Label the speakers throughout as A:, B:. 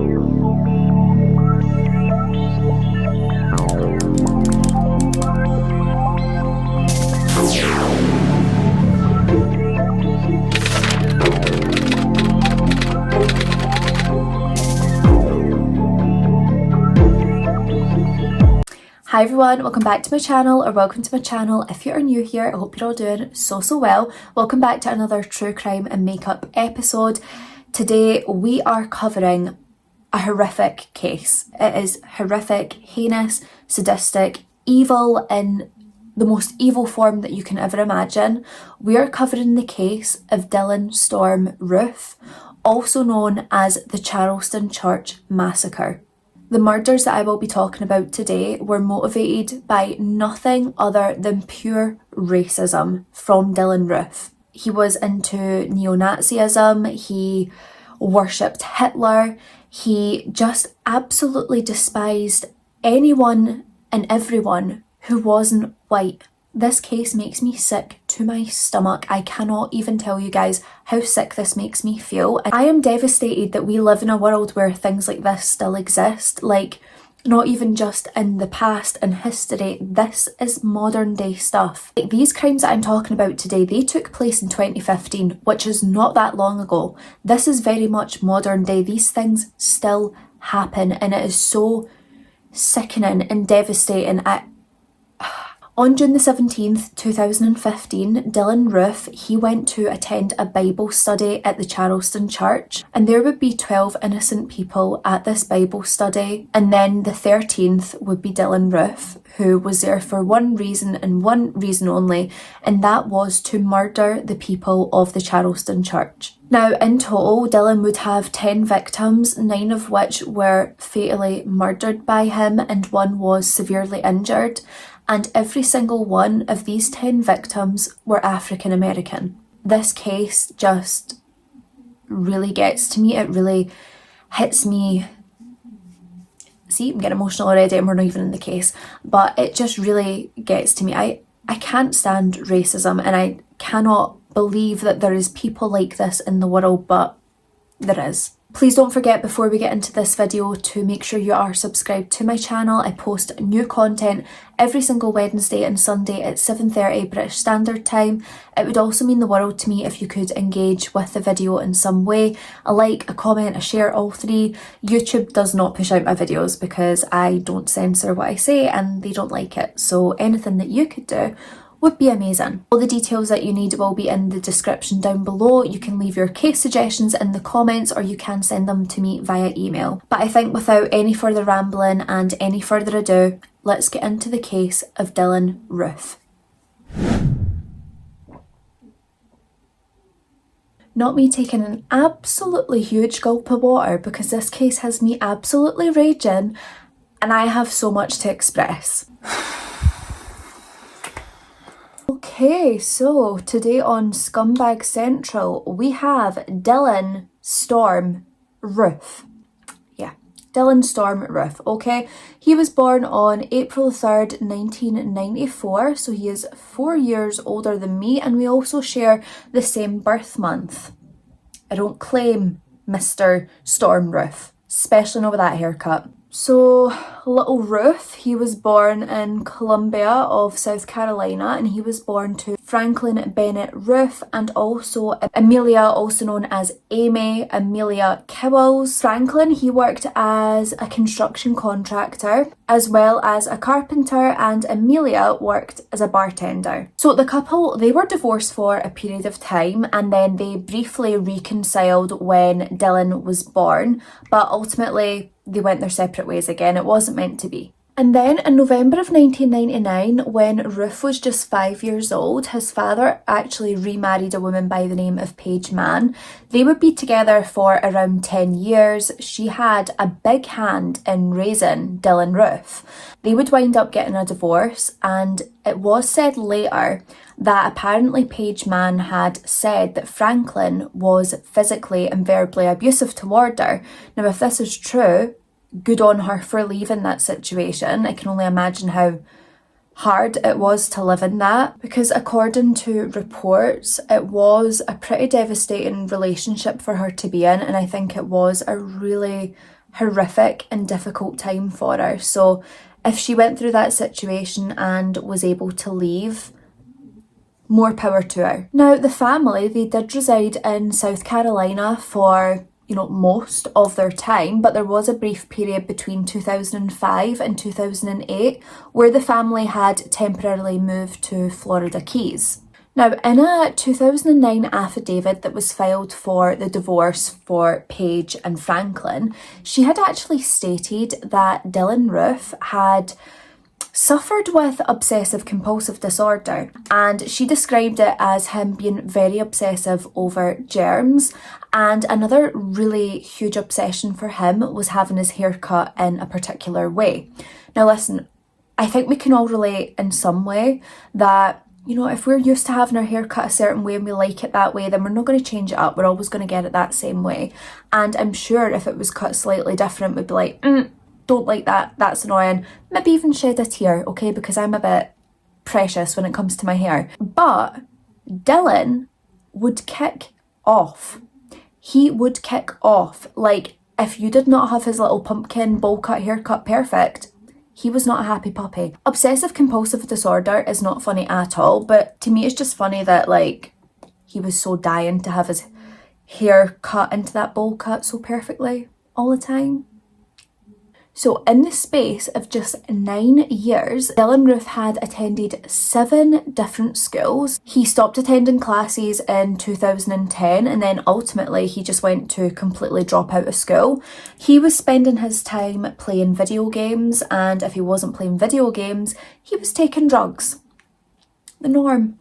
A: Hi everyone, welcome back to my channel, or welcome to my channel if you're new here. I hope you're all doing so well. Welcome back to another true crime and makeup episode. Today we are covering a horrific case. It is horrific, heinous, sadistic, evil in the most evil form that you can ever imagine. We are covering the case of Dylann Storm Roof, also known as the Charleston Church Massacre. The murders that I will be talking about today were motivated by nothing other than pure racism from Dylann Roof. He was into neo-Nazism, he worshipped Hitler, he just absolutely despised anyone and everyone who wasn't white. This case makes me sick to my stomach. I cannot even tell you guys how sick this makes me feel. I am devastated that we live in a world where things like this still exist. Like, not even just in the past and history. This is modern day stuff. Like, these crimes that I'm talking about today, they took place in 2015, which is not that long ago. This is very much modern day. These things still happen, and it is so sickening and devastating. On June the 17th, 2015, Dylann Roof, he went to attend a Bible study at the Charleston Church, and there would be 12 innocent people at this Bible study, and then the 13th would be Dylann Roof, who was there for one reason and one reason only, and that was to murder the people of the Charleston Church. Now, in total, Dylann would have 10 victims, 9 of which were fatally murdered by him, and 1 was severely injured. And every single one of these 10 victims were African American. This case just really gets to me. It really hits me. See, I'm getting emotional already and we're not even in the case. But it just really gets to me. I can't stand racism, and I cannot believe that there is people like this in the world, but there is. Please don't forget, before we get into this video, to make sure you are subscribed to my channel. I post new content every single Wednesday and Sunday at 7:30 British Standard Time. It would also mean the world to me if you could engage with the video in some way. A like, a comment, a share, all 3. YouTube does not push out my videos because I don't censor what I say and they don't like it. So anything that you could do would be amazing. All the details that you need will be in the description down below. You can leave your case suggestions in the comments, or you can send them to me via email. But I think without any further rambling and any further ado, let's get into the case of Dylann Roof. Not me taking an absolutely huge gulp of water, because this case has me absolutely raging and I have so much to express. Okay, so today on Scumbag Central, we have Dylann Storm Roof. Yeah, Dylann Storm Roof, okay? He was born on April 3rd, 1994, so he is 4 years older than me, and we also share the same birth month. I don't claim Mr. Storm Roof, especially not with that haircut. So, little Roof, he was born in Columbia of South Carolina, and he was born to Franklin Bennett Roof and also Amelia, also known as Amy Amelia Kowals. Franklin, he worked as a construction contractor as well as a carpenter, and Amelia worked as a bartender. So the couple, they were divorced for a period of time, and then they briefly reconciled when Dylann was born, but ultimately they went their separate ways again. It wasn't meant to be. And then in November of 1999, when Roof was just 5 years old, his father actually remarried a woman by the name of Paige Mann. They would be together for around 10 years. She had a big hand in raising Dylann Roof. They would wind up getting a divorce, and it was said later that apparently Paige Mann had said that Franklin was physically and verbally abusive toward her. Now, if this is true, good on her for leaving that situation. I can only imagine how hard it was to live in that, because according to reports, it was a pretty devastating relationship for her to be in, and I think it was a really, horrific and difficult time for her. So if she went through that situation and was able to leave, more power to her. Now, the family, they did reside in South Carolina for, most of their time, but there was a brief period between 2005 and 2008 where the family had temporarily moved to Florida Keys. Now, in a 2009 affidavit that was filed for the divorce for Paige and Franklin, she had actually stated that Dylann Roof had suffered with obsessive compulsive disorder, and she described it as him being very obsessive over germs, and another really huge obsession for him was having his hair cut in a particular way. Now listen, I think we can all relate in some way that, if we're used to having our hair cut a certain way and we like it that way, then we're not going to change it up. We're always going to get it that same way. And I'm sure if it was cut slightly different, we'd be like, don't like that, that's annoying. Maybe even shed a tear, okay, because I'm a bit precious when it comes to my hair. But Dylann would kick off. He would kick off. Like, if you did not have his little pumpkin bowl cut haircut perfect, he was not a happy puppy. Obsessive compulsive disorder is not funny at all, but to me it's just funny that, like, he was so dying to have his hair cut into that bowl cut so perfectly all the time. So in the space of just 9 years, Dylann Roof had attended 7 different schools. He stopped attending classes in 2010, and then ultimately he just went to completely drop out of school. He was spending his time playing video games, and if he wasn't playing video games, he was taking drugs. The norm.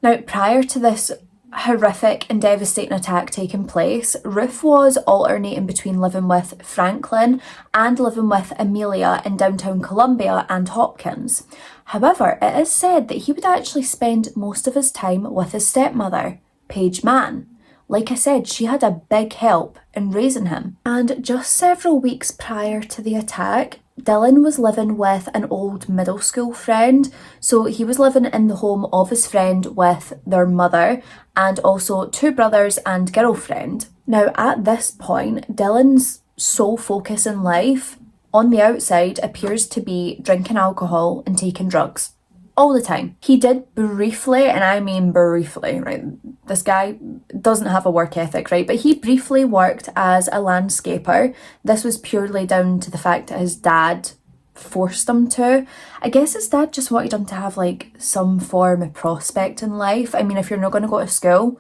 A: Now, prior to this horrific and devastating attack taking place, Roof was alternating between living with Franklin and living with Amelia in downtown Columbia and Hopkins. However, it is said that he would actually spend most of his time with his stepmother, Paige Mann. Like I said, she had a big help in raising him. And just several weeks prior to the attack, Dylann was living with an old middle school friend. So he was living in the home of his friend with their mother and also 2 brothers and girlfriend. Now, at this point, Dylann's sole focus in life on the outside appears to be drinking alcohol and taking drugs. All the time. He did briefly, and I mean briefly, right? This guy doesn't have a work ethic, right? But he briefly worked as a landscaper. This was purely down to the fact that his dad forced him to. I guess his dad just wanted him to have like some form of prospect in life. I mean, if you're not going to go to school,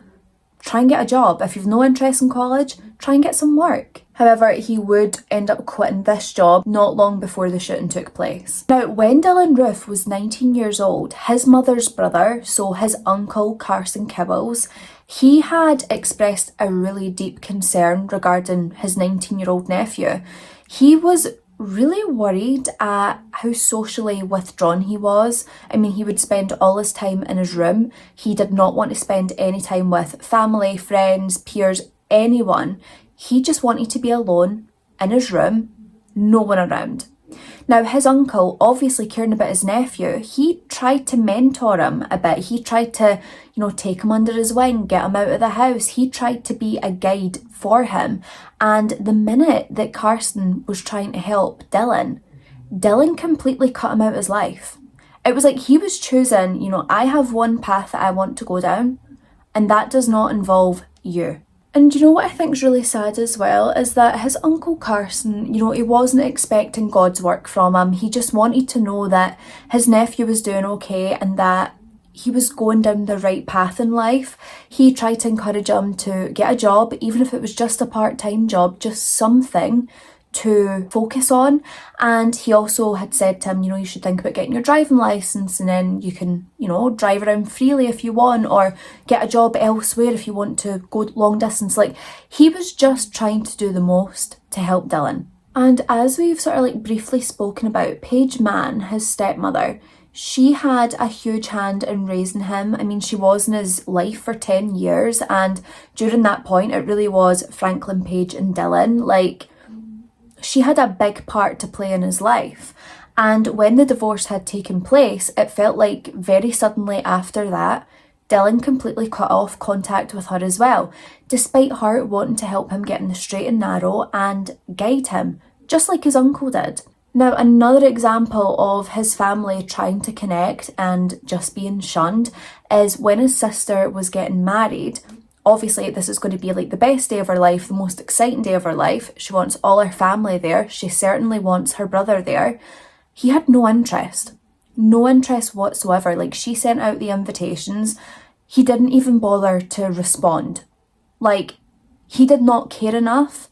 A: try and get a job. If you've no interest in college, try and get some work. However, he would end up quitting this job not long before the shooting took place. Now, when Dylann Roof was 19 years old, his mother's brother, so his uncle Carson Kibbles, he had expressed a really deep concern regarding his 19-year-old nephew. He was really worried at how socially withdrawn he was. I mean, he would spend all his time in his room. He did not want to spend any time with family, friends, peers, anyone. He just wanted to be alone in his room, no one around. Now, his uncle, obviously caring about his nephew, he tried to mentor him a bit. He tried to, take him under his wing, get him out of the house. He tried to be a guide for him. And the minute that Carson was trying to help Dylann completely cut him out of his life. It was like he was choosing, I have one path that I want to go down, and that does not involve you. And you know what I think is really sad as well is that his uncle Carson, he wasn't expecting God's work from him. He just wanted to know that his nephew was doing okay and that he was going down the right path in life. He tried to encourage him to get a job, even if it was just a part-time job, just something to focus on. And he also had said to him, you should think about getting your driving license and then you can, drive around freely if you want, or get a job elsewhere if you want to go long distance. Like, he was just trying to do the most to help Dylann. And as we've sort of briefly spoken about, Paige Mann, his stepmother, she had a huge hand in raising him. I mean, she was in his life for 10 years. And during that point, it really was Franklin, Paige and Dylann. She had a big part to play in his life. And when the divorce had taken place, it felt like very suddenly after that, Dylann completely cut off contact with her as well, despite her wanting to help him get in the straight and narrow and guide him, just like his uncle did. Now, another example of his family trying to connect and just being shunned is when his sister was getting married. Obviously, this is going to be like the best day of her life, the most exciting day of her life. She wants all her family there. She certainly wants her brother there. He had no interest whatsoever. Like, she sent out the invitations. He didn't even bother to respond. Like, he did not care enough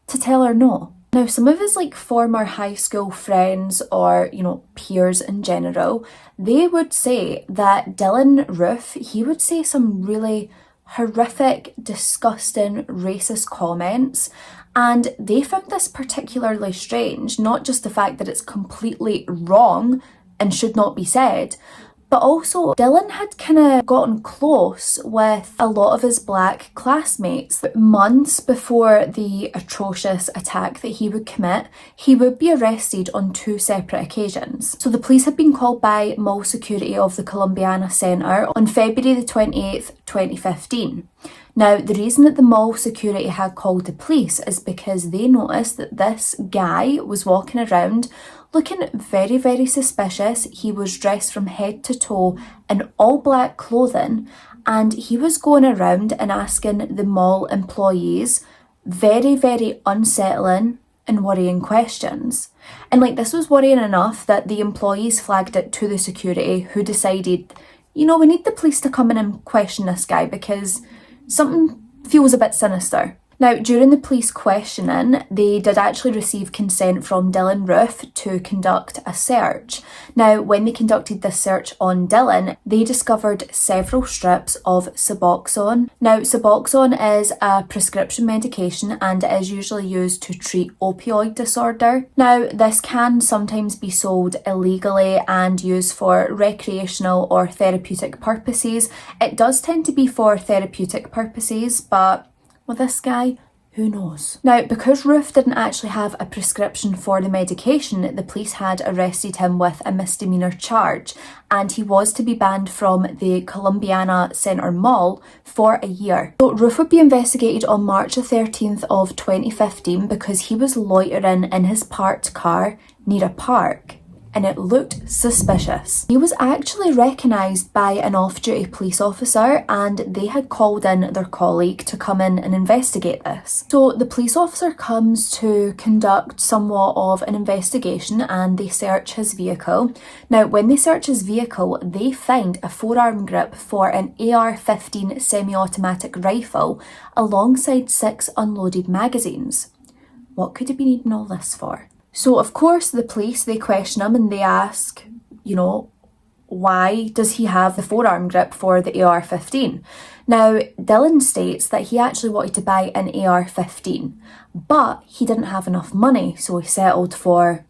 A: to tell her no. Now, some of his former high school friends or, peers in general, they would say that Dylann Roof, he would say some really horrific, disgusting, racist comments, and they found this particularly strange, not just the fact that it's completely wrong and should not be said, but also Dylann had kind of gotten close with a lot of his black classmates. Months before the atrocious attack that he would commit, he would be arrested on 2 separate occasions. So the police had been called by mall security of the Columbiana Centre on February the 28th, 2015. Now, the reason that the mall security had called the police is because they noticed that this guy was walking around looking very, very suspicious. He was dressed from head to toe in all black clothing, and he was going around and asking the mall employees very, very unsettling and worrying questions. And this was worrying enough that the employees flagged it to the security, who decided, we need the police to come in and question this guy because something feels a bit sinister. Now, during the police questioning, they did actually receive consent from Dylann Roof to conduct a search. Now, when they conducted this search on Dylann, they discovered several strips of Suboxone. Now, Suboxone is a prescription medication and it is usually used to treat opioid disorder. Now, this can sometimes be sold illegally and used for recreational or therapeutic purposes. It does tend to be for therapeutic purposes, but with this guy, who knows? Now, because Roof didn't actually have a prescription for the medication, the police had arrested him with a misdemeanor charge, and he was to be banned from the Columbiana Centre Mall for a year. So Roof would be investigated on March the 13th of 2015 because he was loitering in his parked car near a park, and it looked suspicious. He was actually recognised by an off-duty police officer, and they had called in their colleague to come in and investigate this. So the police officer comes to conduct somewhat of an investigation and they search his vehicle. Now, when they search his vehicle, they find a forearm grip for an AR-15 semi-automatic rifle alongside 6 unloaded magazines. What could he be needing all this for? So, of course, the police, they question him and they ask, why does he have the forearm grip for the AR-15? Now, Dylann states that he actually wanted to buy an AR-15, but he didn't have enough money, so he settled for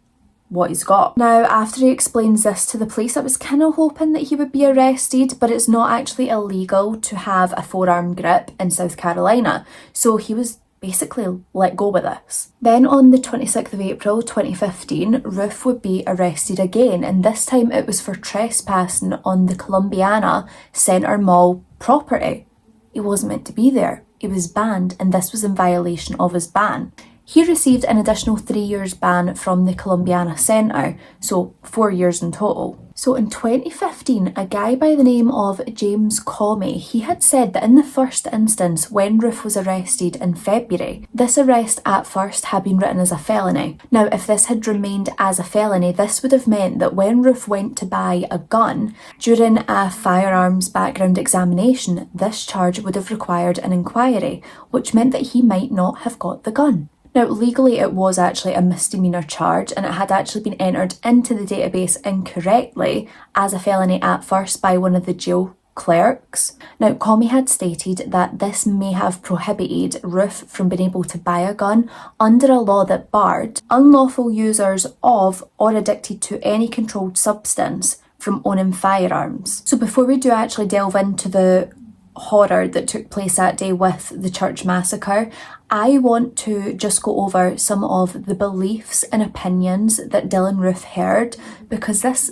A: what he's got. Now, after he explains this to the police, I was kind of hoping that he would be arrested, but it's not actually illegal to have a forearm grip in South Carolina, so he was basically let go with this. Then on the 26th of April 2015, Roof would be arrested again, and this time it was for trespassing on the Columbiana Centre Mall property. He wasn't meant to be there. He was banned, and this was in violation of his ban. He received an additional 3 years ban from the Columbiana Centre, so 4 years in total. So in 2015, a guy by the name of James Comey, he had said that in the first instance, when Roof was arrested in February, this arrest at first had been written as a felony. Now, if this had remained as a felony, this would have meant that when Roof went to buy a gun, during a firearms background examination, this charge would have required an inquiry, which meant that he might not have got the gun. Now, legally, it was actually a misdemeanor charge, and it had actually been entered into the database incorrectly as a felony at first by one of the jail clerks. Now, Comey had stated that this may have prohibited Roof from being able to buy a gun under a law that barred unlawful users of or addicted to any controlled substance from owning firearms. So before we do actually delve into the horror that took place that day with the church massacre, I want to just go over some of the beliefs and opinions that Dylann Roof held, because this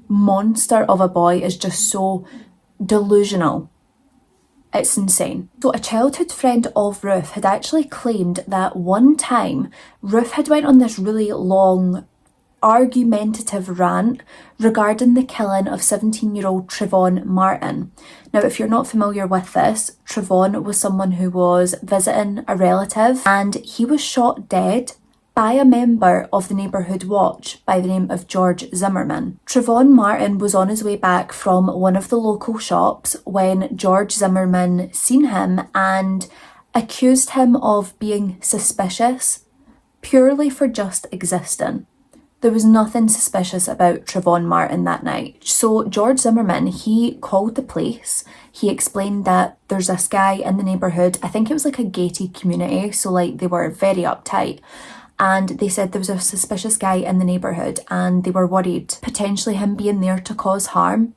A: monster of a boy is just so delusional. It's insane. So a childhood friend of Roof had actually claimed that one time Roof had went on this really long argumentative rant regarding the killing of 17-year-old Trayvon Martin. Now, if you're not familiar with this, Trayvon was someone who was visiting a relative and he was shot dead by a member of the Neighbourhood Watch by the name of George Zimmerman. Trayvon Martin was on his way back from one of the local shops when George Zimmerman seen him and accused him of being suspicious purely for just existing. There was nothing suspicious about Trayvon Martin that night. So George Zimmerman, he called the police. He explained that there's this guy in the neighbourhood. I think it was like a gated community, so like they were very uptight. And they said there was a suspicious guy in the neighbourhood and they were worried potentially him being there to cause harm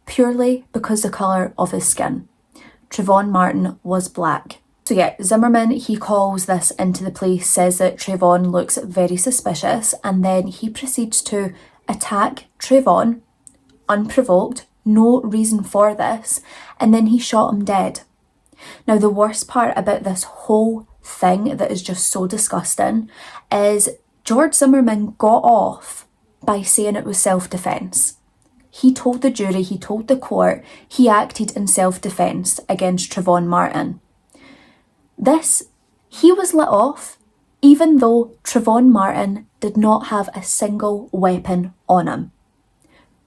A: purely because the colour of his skin. Trayvon Martin was black. So yeah, Zimmerman, he calls this into the police, says that Trayvon looks very suspicious, and then he proceeds to attack Trayvon, unprovoked, no reason for this, and then he shot him dead. Now the worst part about this whole thing that is just so disgusting is George Zimmerman got off by saying it was self-defence. He told the jury, he told the court, he acted in self-defence against Trayvon Martin. He was let off even though Trayvon Martin did not have a single weapon on him.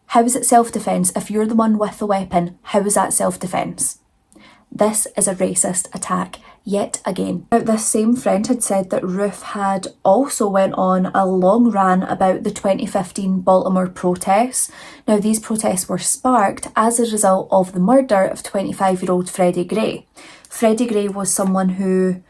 A: How is it self-defence? If you're the one with the weapon, how is that self-defence? This is a racist attack yet again. Now, this same friend had said that Roof had also went on a long rant about the 2015 Baltimore protests. Now, these protests were sparked as a result of the murder of 25-year-old Freddie Gray. Freddie Gray was someone who,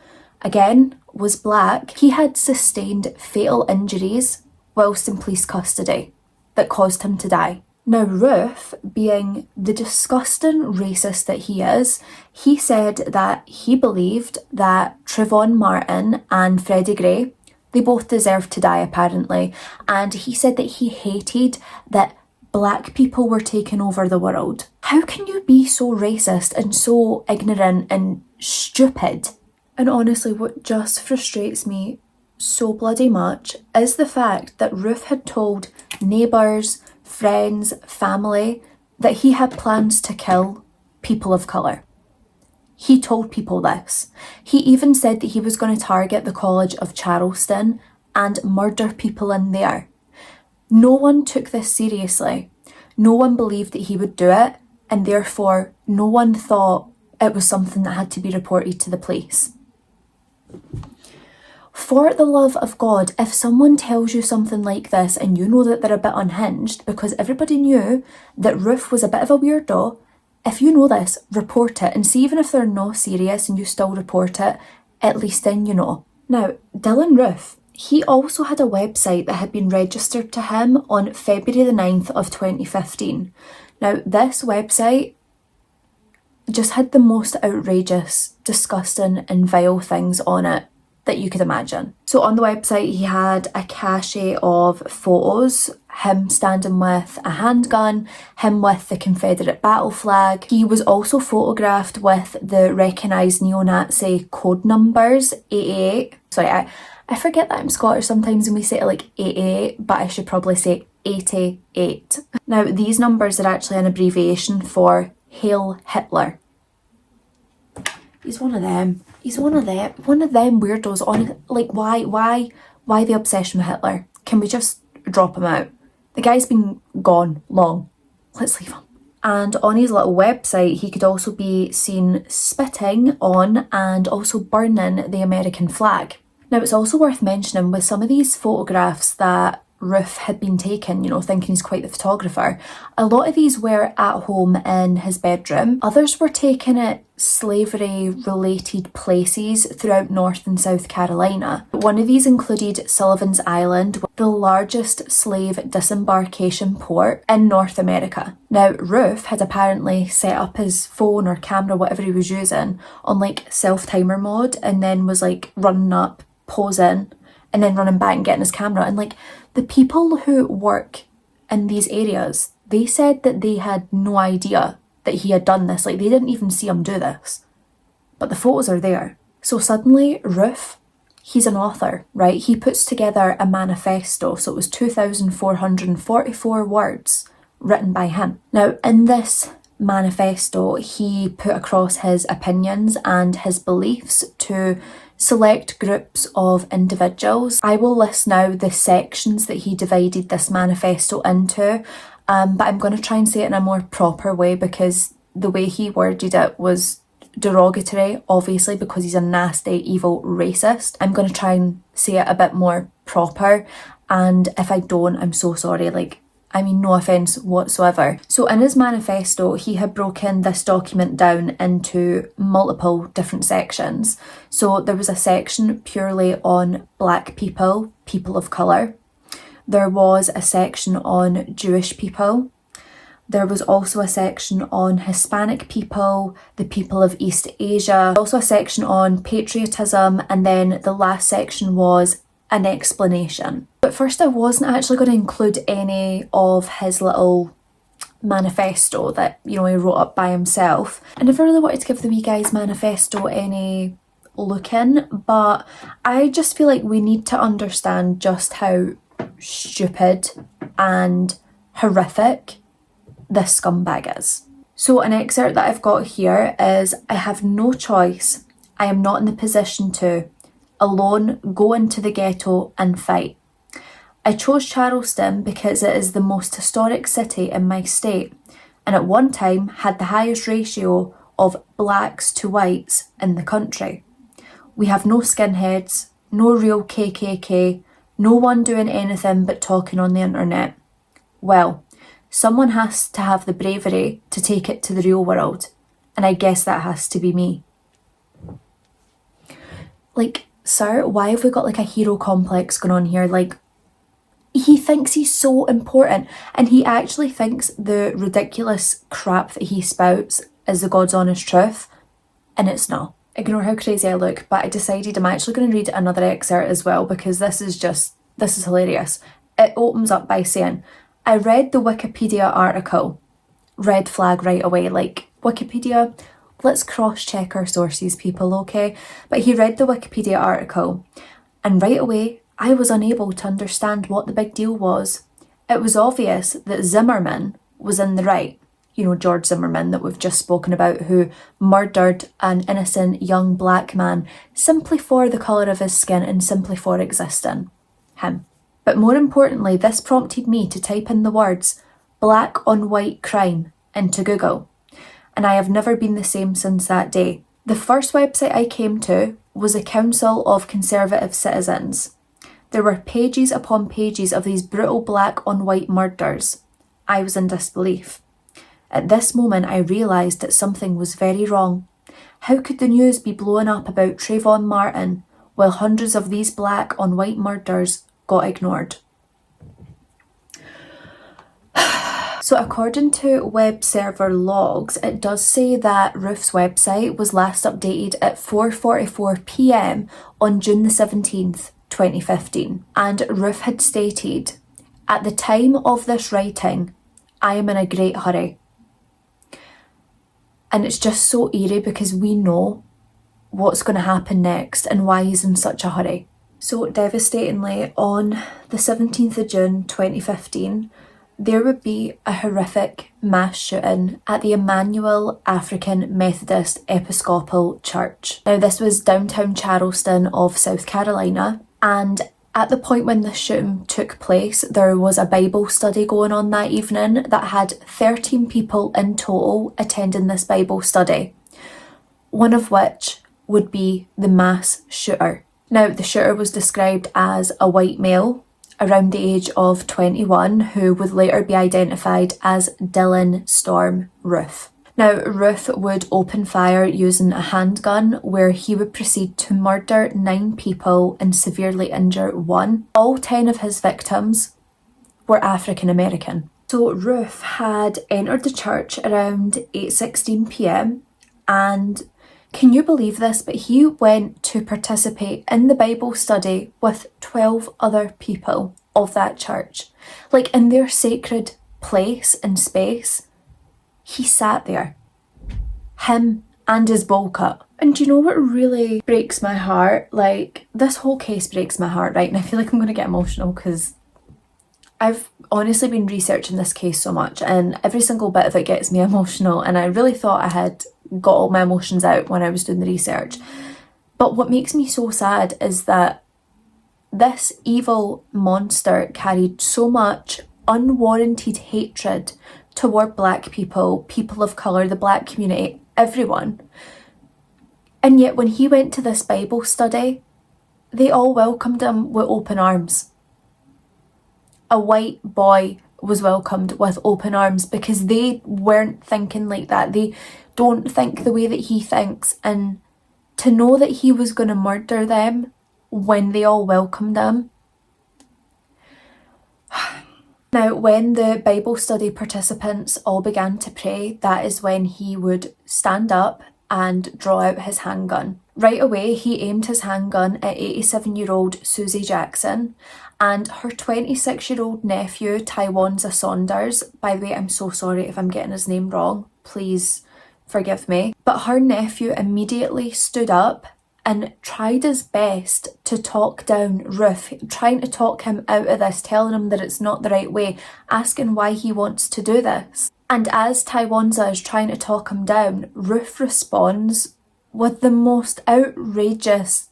A: again, was black. He had sustained fatal injuries whilst in police custody that caused him to die. Now, Roof, being the disgusting racist that he is, he said that he believed that Trayvon Martin and Freddie Gray, they both deserved to die apparently, and he said that he hated that black people were taking over the world. How can you be so racist and so ignorant and stupid? And honestly, what just frustrates me so bloody much is the fact that Roof had told neighbours, friends, family that he had plans to kill people of colour. He told people this. He even said that he was going to target the College of Charleston and murder people in there. No one took this seriously. No one believed that he would do it, and therefore no one thought it was something that had to be reported to the police. For the love of God, if someone tells you something like this and you know that they're a bit unhinged, because everybody knew that Roof was a bit of a weirdo, if you know this, report it, and see, even if they're not serious and you still report it, at least then you know. Now, Dylann Roof, he also had a website that had been registered to him on February the 9th of 2015. Now, this website just had the most outrageous, disgusting and vile things on it that you could imagine. So on the website he had a cache of photos, him standing with a handgun, him with the Confederate battle flag. He was also photographed with the recognised neo-Nazi code numbers 88. Sorry, I forget that I'm Scottish sometimes when we say it like 88, but I should probably say 88. Now these numbers are actually an abbreviation for Hail Hitler. He's one of them. He's one of them weirdos. On like, why the obsession with Hitler? Can we just drop him out? The guy's been gone long. Let's leave him. And on his little website, he could also be seen spitting on and also burning the American flag. Now, it's also worth mentioning with some of these photographs that Roof had been taken, thinking he's quite the photographer, a lot of these were at home in his bedroom. Others were taken at slavery-related places throughout North and South Carolina. One of these included Sullivan's Island, the largest slave disembarkation port in North America. Now, Roof had apparently set up his phone or camera, whatever he was using, on like self-timer mode, and then was like running up, pausing, and then running back and getting his camera. And like, the people who work in these areas, they said that they had no idea that he had done this. Like, they didn't even see him do this. But the photos are there. So suddenly, Roof, he's an author, right? He puts together a manifesto. So it was 2,444 words written by him. Now, in this manifesto, he put across his opinions and his beliefs to select groups of individuals. I will list now the sections that he divided this manifesto into, but I'm going to try and say it in a more proper way because the way he worded it was derogatory, obviously, because he's a nasty, evil racist. I'm going to try and say it a bit more proper, and if I don't, I'm so sorry. Like, I mean, no offence whatsoever. So in his manifesto, he had broken this document down into multiple different sections. So there was a section purely on Black people, people of colour. There was a section on Jewish people. There was also a section on Hispanic people, the people of East Asia. Also a section on patriotism, and then the last section was an explanation. But first, I wasn't actually going to include any of his little manifesto that, you know, he wrote up by himself. I never really wanted to give the wee guy's manifesto any look in, but I just feel like we need to understand just how stupid and horrific this scumbag is. So an excerpt that I've got here is, "I have no choice. I am not in the position to, alone, go into the ghetto and fight. I chose Charleston because it is the most historic city in my state, and at one time had the highest ratio of blacks to whites in the country. We have no skinheads, no real KKK, no one doing anything but talking on the internet. Well, someone has to have the bravery to take it to the real world, and I guess that has to be me." Like, sir, why have we got like a hero complex going on here? Like, he thinks he's so important, and he actually thinks the ridiculous crap that he spouts is the God's honest truth, and it's not. Ignore how crazy I look, but I decided I'm actually going to read another excerpt as well because this is hilarious. It opens up by saying, "I read the Wikipedia article." Red flag right away, like, Wikipedia? Let's cross-check our sources, people, okay? But he read the Wikipedia article, and right away, I was unable to understand what the big deal was. It was obvious that Zimmerman was in the right. You know, George Zimmerman that we've just spoken about, who murdered an innocent young black man simply for the colour of his skin and simply for existing. Him. But more importantly, this prompted me to type in the words "black on white crime" into Google, and I have never been the same since that day. The first website I came to was the Council of Conservative Citizens. There were pages upon pages of these brutal black on white murders. I was in disbelief. At this moment, I realised that something was very wrong. How could the news be blowing up about Trayvon Martin while hundreds of these black on white murders got ignored? So according to web server logs, it does say that Roof's website was last updated at 4:44 p.m. on June the 17th, 2015. And Roof had stated, "At the time of this writing, I am in a great hurry." And it's just so eerie because we know what's going to happen next and why he's in such a hurry. So devastatingly, on the 17th of June 2015, there would be a horrific mass shooting at the Emmanuel African Methodist Episcopal Church. Now, this was downtown Charleston of South Carolina, and at the point when the shooting took place, there was a Bible study going on that evening that had 13 people in total attending this Bible study, one of which would be the mass shooter. Now, the shooter was described as a white male around the age of 21 who would later be identified as Dylann Storm Roof. Now, Roof would open fire using a handgun where he would proceed to murder 9 people and severely injure 1. All 10 of his victims were African American. So Roof had entered the church around 8:16 p.m. and can you believe this, but he went to participate in the Bible study with 12 other people of that church. Like, in their sacred place and space, He sat there. Him and his bowl cut. And do you know what really breaks my heart? Like, this whole case breaks my heart, right? And I feel like I'm going to get emotional because I've honestly been researching this case so much and every single bit of it gets me emotional, and I really thought I had got all my emotions out when I was doing the research. But what makes me so sad is that this evil monster carried so much unwarranted hatred toward black people, people of colour, the black community, everyone. And yet when he went to this Bible study, they all welcomed him with open arms. A white boy was welcomed with open arms because they weren't thinking like that. They don't think the way that he thinks. And to know that he was going to murder them when they all welcomed him. Now, when the Bible study participants all began to pray, that is when he would stand up and draw out his handgun. Right away, he aimed his handgun at 87-year-old Susie Jackson and her 26-year-old nephew, Tywanza Saunders. By the way, I'm so sorry if I'm getting his name wrong. Please forgive me. But her nephew immediately stood up and tried his best to talk down Roof, trying to talk him out of this, telling him that it's not the right way, asking why he wants to do this. And as Tywanza is trying to talk him down, Roof responds with the most outrageous...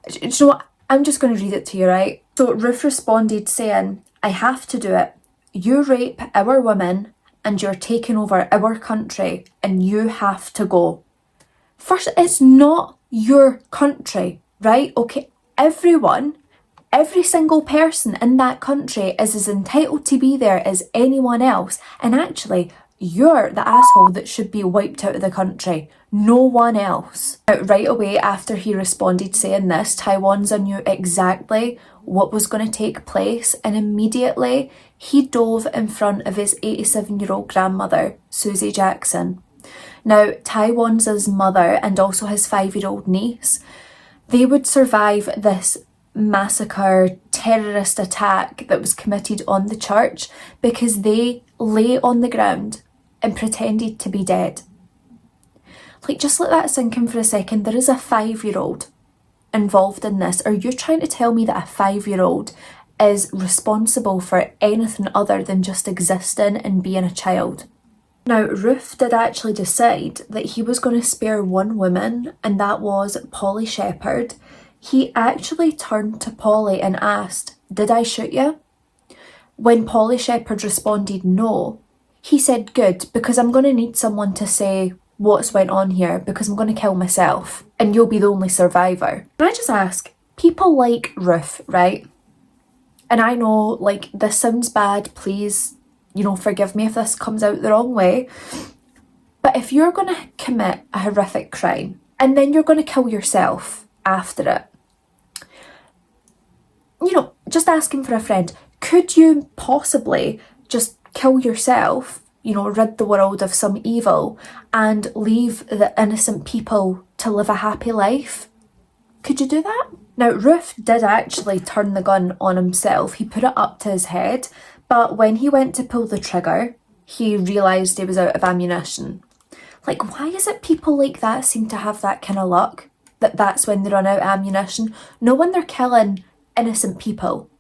A: Do you know what? I'm just going to read it to you, right? So Roof responded saying, "I have to do it. You rape our women and you're taking over our country and you have to go." First, it's not your country, right? Okay, everyone, every single person in that country is as entitled to be there as anyone else. And actually, you're the asshole that should be wiped out of the country, no one else. Right away after he responded saying this, Tywanza knew exactly what was going to take place, and immediately he dove in front of his 87-year-old grandmother, Susie Jackson. Now, Tywanza's mother and also his 5-year-old niece, they would survive this massacre, terrorist attack that was committed on the church because they lay on the ground and pretended to be dead. Like, just let that sink in for a second. There is a 5-year-old involved in this. Are you trying to tell me that a 5-year-old is responsible for anything other than just existing and being a child? Now, Roof did actually decide that he was going to spare one woman, and that was Polly Shepherd. He actually turned to Polly and asked, "Did I shoot you?" When Polly Shepherd responded no, he said, "Good, because I'm going to need someone to say what's went on here because I'm going to kill myself and you'll be the only survivor." Can I just ask, people like Roof, right? And I know, like, this sounds bad, please, forgive me if this comes out the wrong way. But if you're going to commit a horrific crime and then you're going to kill yourself after it, just asking for a friend, could you possibly just kill yourself, rid the world of some evil and leave the innocent people to live a happy life? Could you do that? Now, Roof did actually turn the gun on himself. He put it up to his head, but when he went to pull the trigger, he realised he was out of ammunition. Like, why is it people like that seem to have that kind of luck? That's when they run out of ammunition? No, when they're killing innocent people,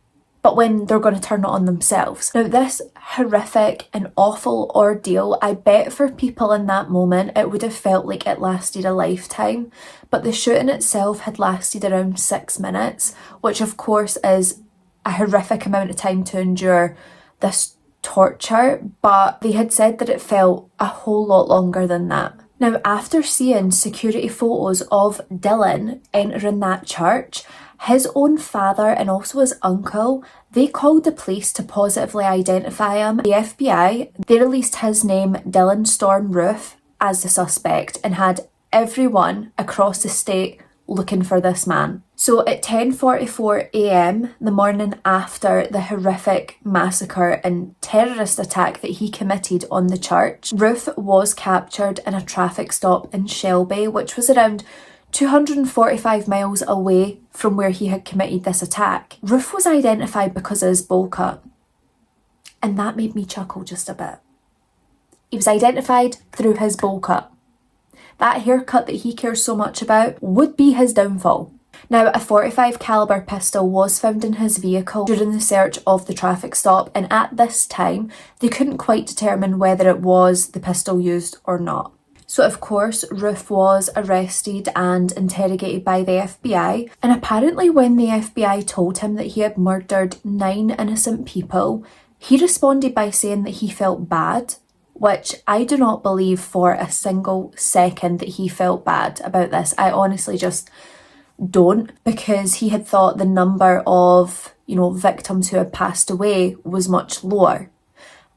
A: but when they're going to turn it on themselves. Now, this horrific and awful ordeal, I bet for people in that moment, it would have felt like it lasted a lifetime. But the shooting itself had lasted around 6 minutes, which of course is a horrific amount of time to endure this torture. But they had said that it felt a whole lot longer than that. Now, after seeing security photos of Dylann entering that church, his own father and also his uncle, they called the police to positively identify him. The FBI, they released his name, Dylann Storm Roof, as the suspect and had everyone across the state looking for this man. So at 10:44 a.m, the morning after the horrific massacre and terrorist attack that he committed on the church, Roof was captured in a traffic stop in Shelby, which was around 245 miles away from where he had committed this attack. Roof was identified because of his bowl cut, and that made me chuckle just a bit. He was identified through his bowl cut. That haircut that he cares so much about would be his downfall. Now, a .45 caliber pistol was found in his vehicle during the search of the traffic stop, and at this time, they couldn't quite determine whether it was the pistol used or not. So of course, Roof was arrested and interrogated by the FBI, and apparently when the FBI told him that he had murdered 9 innocent people, he responded by saying that he felt bad, which I do not believe for a single second that he felt bad about this. I honestly just don't, because he had thought the number of, victims who had passed away was much lower.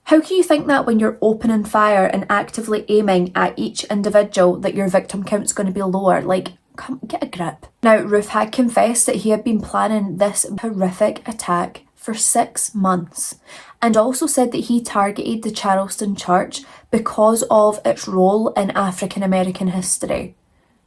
A: How can you think that when you're opening fire and actively aiming at each individual that your victim count's going to be lower? Like, come get a grip. Now, Roof had confessed that he had been planning this horrific attack for 6 months, and also said that he targeted the Charleston Church because of its role in African American history.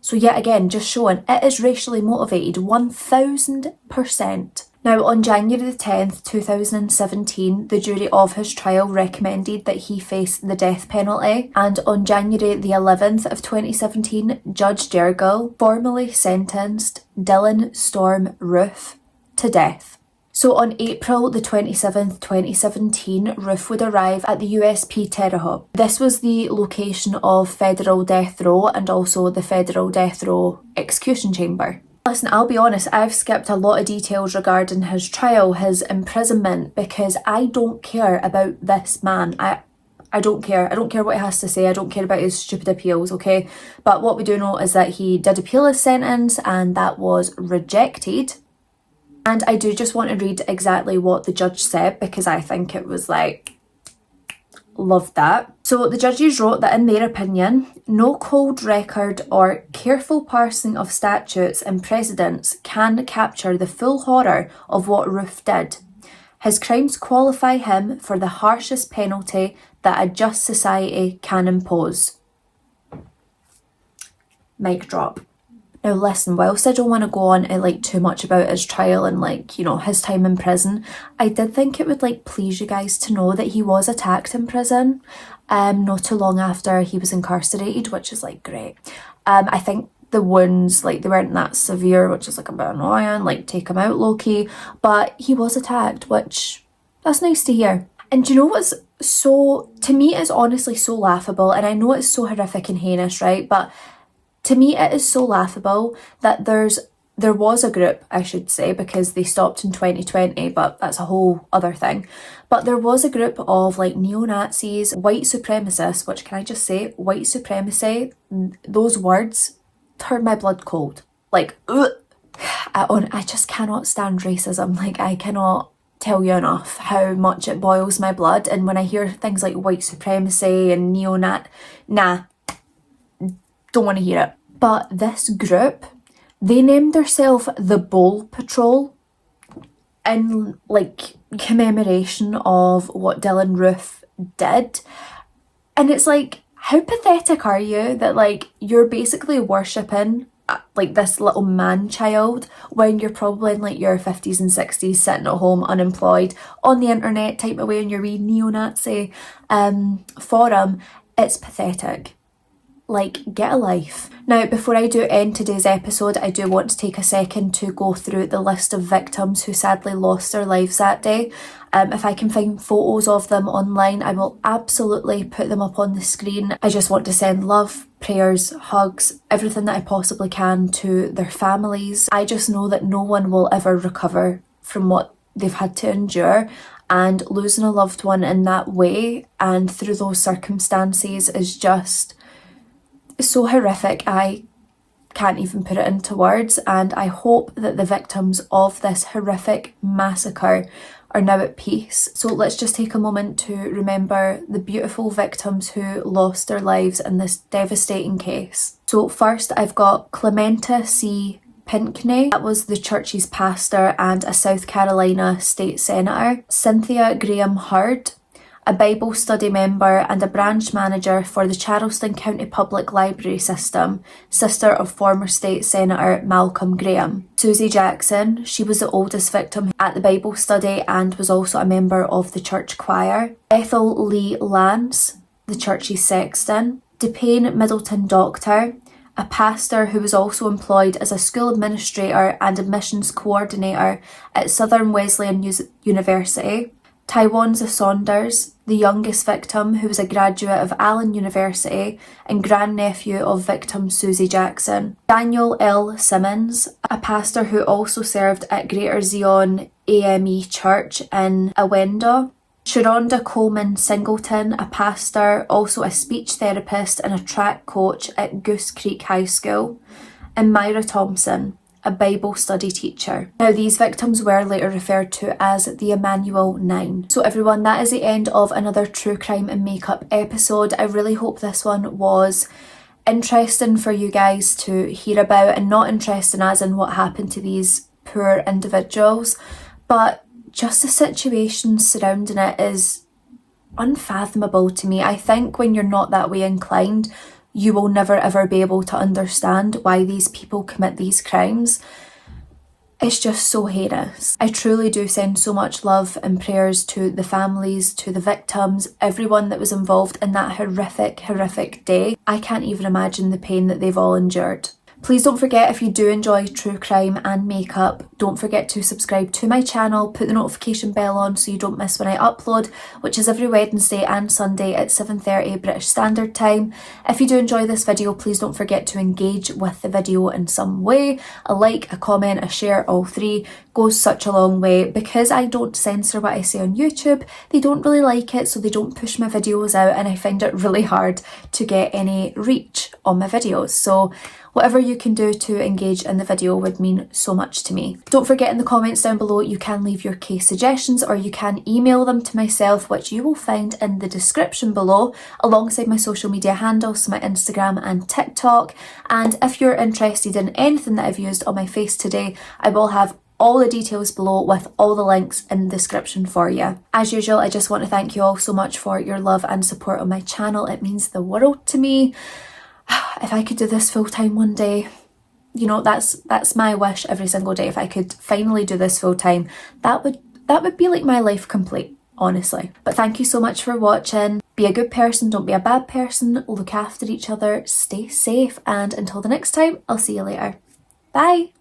A: So yet again, just showing it is racially motivated 1000%. Now, on January the 10th, 2017, the jury of his trial recommended that he face the death penalty, and on January the 11th of 2017, Judge Dergill formally sentenced Dylann Storm Roof to death. So on April the 27th, 2017, Roof would arrive at the USP Terre Haute. This was the location of federal death row and also the federal death row execution chamber. Listen, I'll be honest, I've skipped a lot of details regarding his trial, his imprisonment, because I don't care about this man. I don't care. I don't care what he has to say. I don't care about his stupid appeals, okay? But what we do know is that he did appeal his sentence and that was rejected. And I do just want to read exactly what the judge said, because I think it was loved that. So the judges wrote that in their opinion, no cold record or careful parsing of statutes and precedents can capture the full horror of what Roof did. His crimes qualify him for the harshest penalty that a just society can impose. Mic drop. Now listen, whilst I don't want to go on too much about his trial and his time in prison, I did think it would please you guys to know that he was attacked in prison not too long after he was incarcerated, which is great. I think the wounds they weren't that severe, which is a bit annoying, take him out low-key, but he was attacked, which that's nice to hear. And do you know what's to me it's honestly so laughable, and I know it's so horrific and heinous, right? But to me, it is so laughable that there was a group, I should say, because they stopped in 2020, but that's a whole other thing. But there was a group of neo-Nazis, white supremacists, which can I just say, white supremacy, those words turn my blood cold. Ugh. I just cannot stand racism. I cannot tell you enough how much it boils my blood. And when I hear things like white supremacy and don't want to hear it. But this group, they named themselves the Bowl Patrol in commemoration of what Dylann Roof did. And it's how pathetic are you that you're basically worshipping this little man-child when you're probably in your 50s and 60s sitting at home unemployed on the internet typing away on your wee neo-Nazi forum. It's pathetic. Get a life. Now, before I do end today's episode, I do want to take a second to go through the list of victims who sadly lost their lives that day. If I can find photos of them online, I will absolutely put them up on the screen. I just want to send love, prayers, hugs, everything that I possibly can to their families. I just know that no one will ever recover from what they've had to endure, and losing a loved one in that way and through those circumstances is just so horrific. I can't even put it into words, and I hope that the victims of this horrific massacre are now at peace. So let's just take a moment to remember the beautiful victims who lost their lives in this devastating case. So first I've got Clementa C. Pinckney, that was the church's pastor and a South Carolina state senator. Cynthia Graham Hurd, a Bible study member and a branch manager for the Charleston County Public Library System, sister of former state senator Malcolm Graham. Susie Jackson, she was the oldest victim at the Bible study and was also a member of the church choir. Ethel Lee Lance, the the church's sexton, DePayne Middleton doctor, a pastor who was also employed as a school administrator and admissions coordinator at Southern Wesleyan University, Tywanza Saunders, the youngest victim who was a graduate of Allen University and grandnephew of victim Susie Jackson, Daniel L. Simmons, a pastor who also served at Greater Zion AME Church in Awenda, Sharonda Coleman Singleton, a pastor, also a speech therapist and a track coach at Goose Creek High School, and Myra Thompson, a Bible study teacher. Now, these victims were later referred to as the Emmanuel Nine. So everyone, that is the end of another True Crime and Makeup episode. I really hope this one was interesting for you guys to hear about, and not interesting as in what happened to these poor individuals, but just the situation surrounding it is unfathomable to me. I think when you're not that way inclined, you will never ever be able to understand why these people commit these crimes. It's just so heinous. I truly do send so much love and prayers to the families, to the victims, everyone that was involved in that horrific day. I can't even imagine the pain that they've all endured. Please don't forget, if you do enjoy true crime and makeup, don't forget to subscribe to my channel, put the notification bell on so you don't miss when I upload, which is every Wednesday and Sunday at 7:30 British Standard Time. If you do enjoy this video, please don't forget to engage with the video in some way. A like, a comment, a share, all three goes such a long way. Because I don't censor what I say on YouTube, they don't really like it, so they don't push my videos out, and I find it really hard to get any reach on my videos. So whatever you can do to engage in the video would mean so much to me. Don't forget, in the comments down below you can leave your case suggestions, or you can email them to myself, which you will find in the description below, alongside my social media handles, so my Instagram and TikTok. And if you're interested in anything that I've used on my face today, I will have all the details below with all the links in the description for you. As usual, I just want to thank you all so much for your love and support on my channel. It means the world to me. If I could do this full time one day, you know, that's my wish every single day. If I could finally do this full time, that would be like my life complete, honestly. But thank you so much for watching. Be a good person, don't be a bad person. Look after each other, stay safe, and until the next time, I'll see you later. Bye.